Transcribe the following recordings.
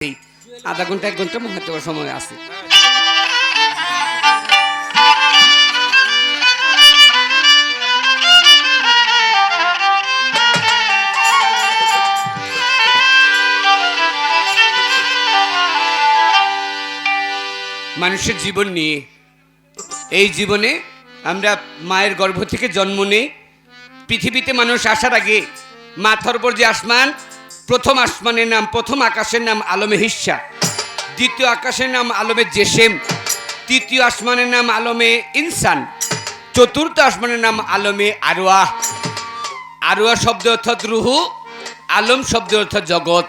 আধা ঘন্টা 1 ঘন্টা হয়তো সময় আছে। মানুষের জীবন নিয়ে, এই জীবনে আমরা মায়ের গর্ভ থেকে জন্ম নেই। পৃথিবীতে মানুষ আসার আগে মাথার উপর যে আসমান, প্রথম আসমানের নাম, প্রথম আকাশের নাম আলমে হিস্সা, দ্বিতীয় আকাশের নাম আলমে জেসেম, তৃতীয় আসমানের নাম আলমে ইনসান, চতুর্থ আসমানের নাম আলমে আরওয়াহ। আরওয়াহ শব্দ অর্থাৎ রুহু, আলম শব্দ অর্থাৎ জগৎ।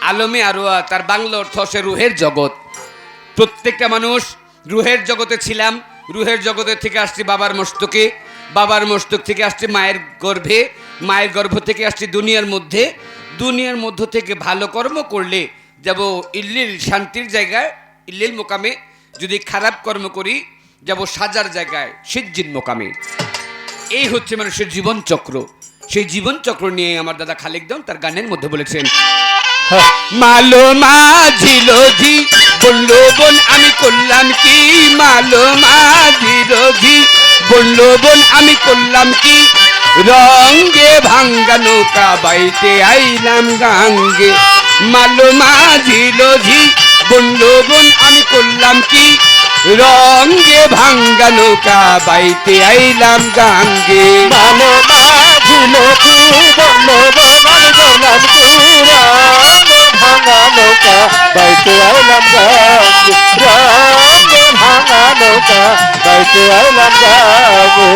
আলমে আরওয়াহ তার বাংলা অর্থ হচ্ছে রুহের জগৎ। প্রত্যেকটা মানুষ রুহের জগতে ছিলাম। রুহের জগতে থেকে আসছে বাবার মস্তকে, বাবার মস্তক থেকে আসছে মায়ের গর্ভে, মায়ের গর্ভ থেকে আসছে দুনিয়ার মধ্যে। দুনিয়ার মধ্য থেকে ভালো কর্ম করলে যাব ইল্লিল, শান্তির জায়গায়, ইল্লিল মোকামে। যদি খারাপ কর্ম করি যাব সাজার জায়গায়, সিজ্জিন মোকামে। এই হচ্ছে মানুষের জীবন চক্র। সেই জীবন চক্র নিয়ে আমার দাদা খালেক দেওয়ান তার গানের মধ্যে বলেছেন, মালো মাঝিলো ঝি বললো বোন আমি করলাম কি, মালো মাঝিলো ঝি বললো বোন আমি করলাম কি, রঙ্গে ভাঙ্গা নৌকা বাইতে আইলাম গাঙ্গে। মালো মাঝিলো ঝি বললো বোন আমি করলাম কি, রঙ্গে ভাঙ্গা নৌকা বাইতে আইলাম গাঙ্গে। মালো মাঝিলো ঝি বললো বোন আমি করলাম কি, রঙ্গে ভাঙ্গা নৌকা বাইতে আইলাম গাঙ্গে। রঙ্গে ভাঙ্গা নৌকা বাইতে আইলাম গাঙ্গে।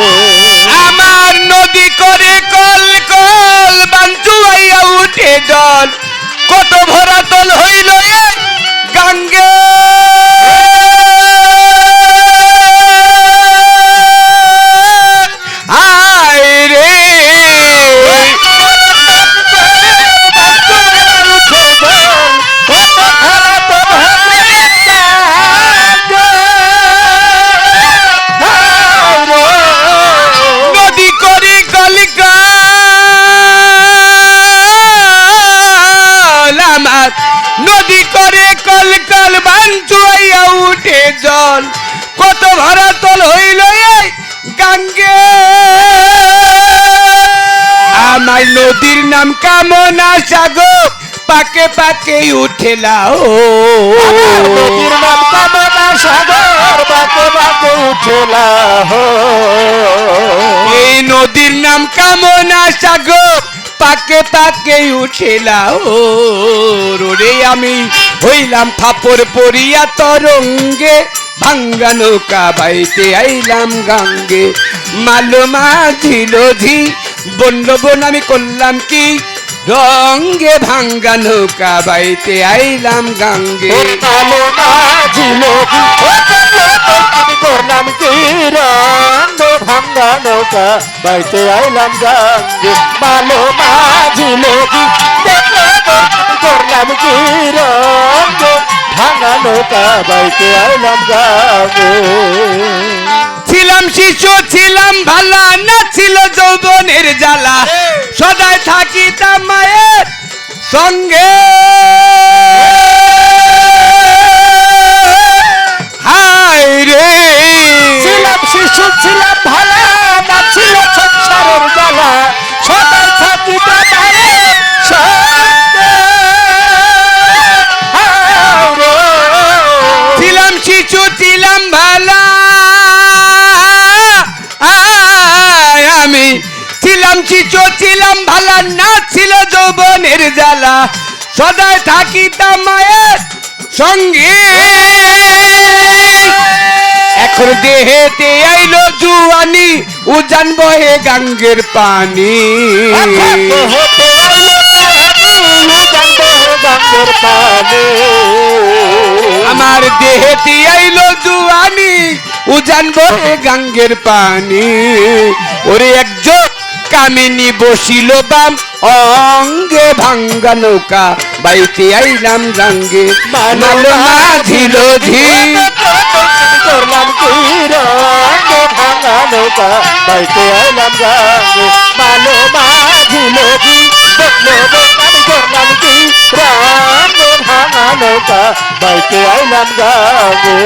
আমার নদী করে কল কল বাঞ্চুয়াইয়া উঠে জল, কত ভরা তল হইল এ গাঙ্গে। আয় রে নদী করে কল কল, আমার নদী করে কল কল বাঞ্চুয়াইয়া উঠে জল, কত ভরা তল হইল এই গাঙ্গে। আমার নদীর নাম কামনা সাগর, পাকে পাকে উঠেলা ও। নদীর নাম কামনা সাগর, বাঁকে বাঁকে উঠেলা হো। এই নদীর নাম কামনা সাগর, পাকে পাকে উঠেলা ও রে। আমি হইলাম ফাপড় পড়িয়া তরঙ্গে, ভাঙ্গা নৌকা বাইতে আইলাম গাঙ্গে। মালো মাঝিলো ঝি বললো বোন আমি করলাম কি, রঙ্গে ভাঙ্গা নৌকা বাইতে আইলাম গাঙ্গে। মালো মাঝিলো ঝি আমি করলাম কি, রঙ্গে ভাঙ্গা নৌকা বাইতে আইলাম গাঙ্গে। মালো মাঝিলো ঝি আমি করলাম কি, রঙ্গে ভাঙ্গা নৌকা বাইতে আইলাম গাঙ্গে। ছিলাম শিশু ছিলাম ভালা, না ছিল যৌবনের জ্বালা, সদাই থাকিতাম মায়ের সঙ্গে। হায় রে ছিলাম শিশু ছিলাম ভালা, না ছিল সংসারের জ্বালা, সদাই থাকিতাম মায়ের সঙ্গে। ছিলাম শিশু ছিলাম ভালা, আমি ছিলাম শিশু ছিলাম ভালা, না ছিল যৌবনের জ্বালা, সদাই থাকিতাম মায়ের সঙ্গে। এখন দেহেতে আইলো জুয়ানি, উজান বহে গাঙ্গের পানি। আমার দেহেতে আইলো জুয়ানি, উজান বহে গাঙ্গের পানি। ওরে একজন কামিনী বসিল বাম অঙ্গে, ভাঙ্গা নৌকা বাইতে আইলাম গাঙ্গে। মালো মাঝিলো ঝি করলাম কি, রঙ্গে ভাঙ্গা নৌকা বাইতে আইলাম গাঙ্গে। মালো মাঝিলো ঝি বললো বোন আমি করলাম কি, রঙ্গে ভাঙ্গা ভাঙা নৌকা বাইতে আইলাম গাঙ্গে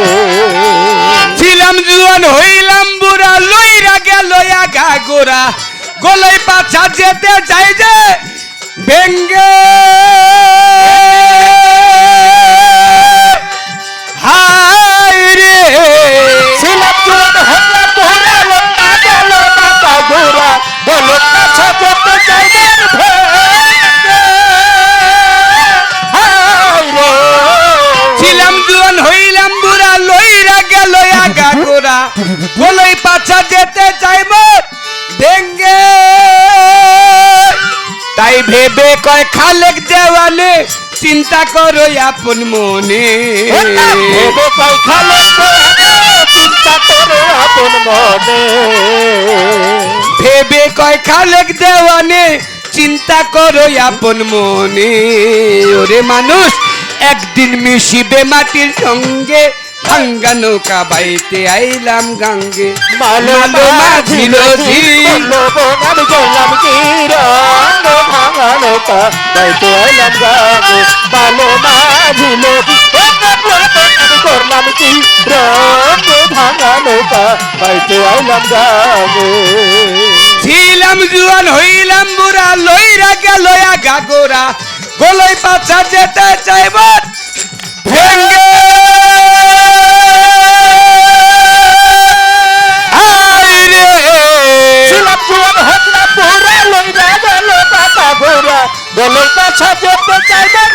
ছিলাম জুয়ান হইলাম বুড়া লইরা গেল আগা গোরা গলাই পাছা যেতে চাই যে বেঙ্গে হায় রে ছিলাম জুয়ান হইলাম বুড়া লইরা গেল আগা গোরা বলো কাছে যেতে চাইবেন ছিলাম জুয়ান হইলাম বুড়া লইরা গেল আগা গোরা গলাই পাছা যেতে চাই মোর বেঙ্গে তাই ভেবে কয় খালেক দেওয়ানে চিন্তা করো আপন মনে ভেবে কয় খালেক চিন্তা করো আপন মনে ভেবে কয় খালেক দেওয়ানে চিন্তা করো আপন মনে ওরে মানুষ একদিন মিশিবে মাটির সঙ্গে ভাঙ্গা নৌকা বাইতে আইলাম গাঙ্গে মালো মাঝিল আমি গেলাম কি রঙ ভাঙা নৌকা বাইতে আইলাম গাঙ্গে মালো মাঝিল আমি করলাম কি রঙ ভাঙা নৌকা বাইতে আইলাম গাঙ্গে ছিলাম জুয়ান হইলাম বুড়া লইরা গেল আগা গোরা গলই পাছা যেতে চাইব ভেঙ্গে হায় রে ছিলাম জুয়ান হইলাম বুড়া লইরা গেল পাতা ঘোরা গলের পাছা যেতে চাইবেন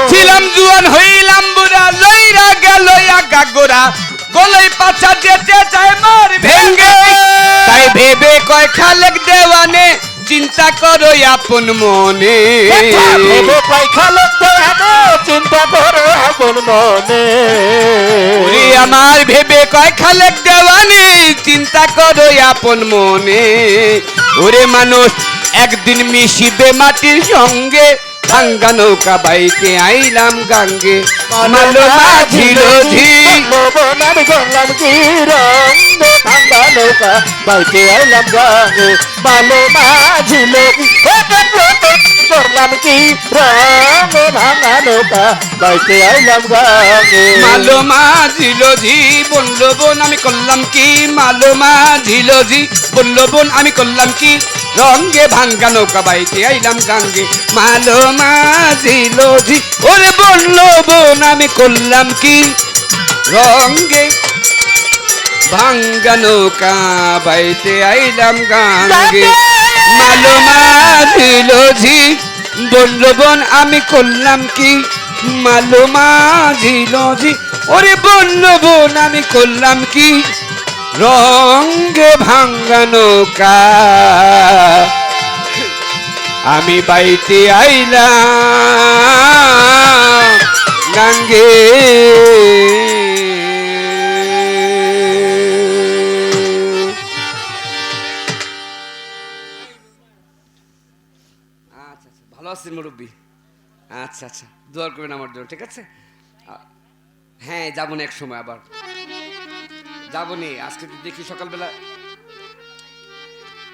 ছিলাম জুয়ান হইলাম বুড়া লইরা গেল আগা গোরা গলই পাছা যেতে চাই মোর ভেঙ্গে তাই ভেবে কয় খালেক দেওয়ানে চিন্তা করো আপন মনে ভেবে কয় খালেক দেওয়ানে চিন্তা করো আপন মনে ওরে আমার ভেবে কয় খালেক দেওয়ানে চিন্তা করো আপন মনে ওরে মানুষ একদিন মিশিবে মাটির সঙ্গে ভাঙ্গা নৌকা বাইতে আইলাম গাঙ্গে মালো মাঝিল ঝি আমি করলাম কি রঙ ভাঙ্গা নৌকা বাইতে আইলাম গাঙ্গে মালো মাঝিল করলাম কি রঙ ভাঙ্গা নৌকা বাইতে আইলাম গাঙ্গে মালো মাঝিল ঝি বললো বোন আমি করলাম কি মালো মাঝিল ঝি বললো বোন আমি করলাম কি রঙ্গে ভাঙ্গা নৌকা বাইতে আইলাম গাঙ্গে মালো মাঝিল ঝি ওরে বললো বোন আমি করলাম কি রঙ্গে ভাঙ্গা নৌকা বাইতে আইলাম গাঙ্গে মালো মাঝিল ঝি বললো বোন আমি করলাম কি মালো মাঝিল ঝি ওরে বললো বোন আমি করলাম কি রঙ্গে ভাঙ্গা নৌকা আমি বাইতে আইলাম গাঙ্গে আচ্ছা ভালো আছেন মুরব্বী আচ্ছা আচ্ছা দোয়া করবেন আমার জন্য ঠিক আছে হ্যাঁ যাবো না এক সময় আবার যাবো নি আজকে দেখি সকালবেলা